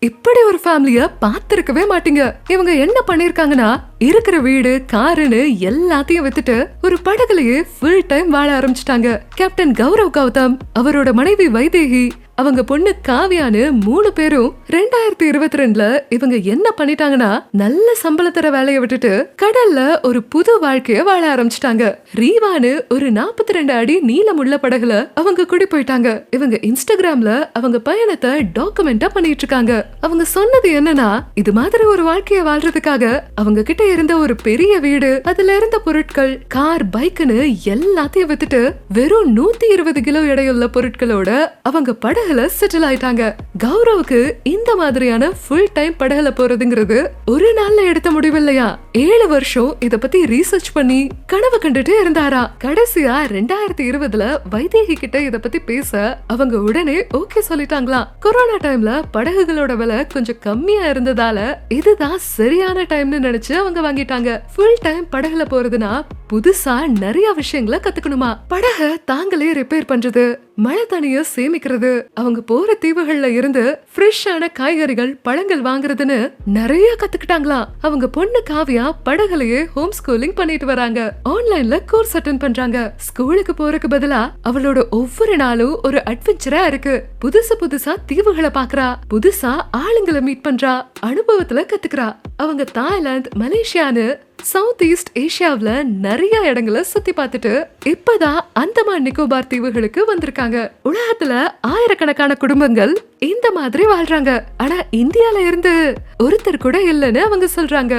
இப்படி ஒரு ஃபேமிலிய பாத்திருக்கவே மாட்டீங்க. இவங்க என்ன பண்ணிருக்காங்கன்னா, இருக்கிற வீடு காருன்னு எல்லாத்தையும் வித்துட்டு ஒரு படகுலயே ஃபுல் டைம் வாழ ஆரம்பிச்சிட்டாங்க. கேப்டன் கௌரவ் கௌதம், அவரோட மனைவி வைதேகி, அவங்க பொண்ணு காவியான்னு 3 பேரும் 2022ல இவங்க என்ன பண்ணிட்டாங்கன்னா, நல்ல சம்பளம் தர வேலையை விட்டுட்டு கடல்ல ஒரு புது வாழ்க்கைய வாழ ஆரம்பிச்சிட்டாங்க. ரீவான்னு ஒரு 42 அடி நீளமுள்ள படகுல அவங்க குடி போயிட்டாங்க. இவங்க இன்ஸ்டாகிராம்ல அவங்க பயணத்தை டாக்குமெண்டா பண்ணிட்டு இருக்காங்க. அவங்க சொன்னது என்னன்னா, இது மாதிரி ஒரு வாழ்க்கைய வாழ்றதுக்காக அவங்க கிட்ட இருந்த ஒரு பெரிய வீடு, அதுல இருந்த பொருட்கள், கார், பைக்னு எல்லாத்தையும் வித்துட்டு வெறும் 120 கிலோ எடையுள்ள பொருட்களோட அவங்க படகுல செட்டில் ஆயிட்டாங்க. கௌரவுக்கு இந்த மாதிரியான ஃபுல் டைம் படகுல போறதுங்கிறது ஒரு நாள்ல எடுத்த முடிவில்லையா. 7 வருஷம் இத பத்தி ரீசர்ச் பண்ணி கனவு கண்டுட்டு இருந்தாரா. கடைசியா 2020ல வைதேகி கிட்ட இத பத்தி பேச அவங்க உடனே ஓகே சொல்லிட்டாங்களாம். கொரோனா டைம்ல படகுகளோட விலை கொஞ்சம் கம்மியா இருந்ததால இதுதான் சரியான டைம்னு நினைச்சு அவங்க வாங்கிட்டாங்க. ஃபுல் டைம் படகுல போறதுனா புதுசா நிறைய விஷயங்களை கத்துக்கணுமா. படக தாங்களே ரிப்பேர் பண்றது, மழை தண்ணிய சேமிக்கிறது, அவங்க போற தீவுகள்ல இருந்து ஃப்ரெஷ்ஷான காய்கறிகள், பழங்கள் வாங்குறதுன்னு நிறைய கத்துக்கிட்டாங்களாம். அவங்க பொண்ணு காவியா படகுலயே ஹோம் ஸ்கூலிங் பண்ணிட்டு வராங்க. ஆன்லைன்ல கோர்ஸ் அட்டெண்ட் பண்றாங்க. ஸ்கூலுக்கு போறதுக்கு பதிலா அவளோட ஒவ்வொரு நாளும் ஒரு அட்வென்ச்சரா இருக்கு. புதுசா தீவுகளை பாக்குறா, புதுசா ஆளுங்களை மீட் பண்றா, அனுபவத்துல கத்துக்கிறா. அவங்க தாய்லாந்து, மலேசியான்னு சவுத் ஈஸ்ட் ஏசியாவுல நிறைய இடங்களை சுத்தி பார்த்துட்டு இப்பதான் அந்தமான் நிக்கோபார் தீவுகளுக்கு வந்திருக்காங்க. உலகத்துல ஆயிரக்கணக்கான குடும்பங்கள் இந்த மாதிரி வாழ்றாங்க. ஆனா இந்தியால இருந்து ஒருத்தர் கூட இல்லைன்னு அவங்க சொல்றாங்க.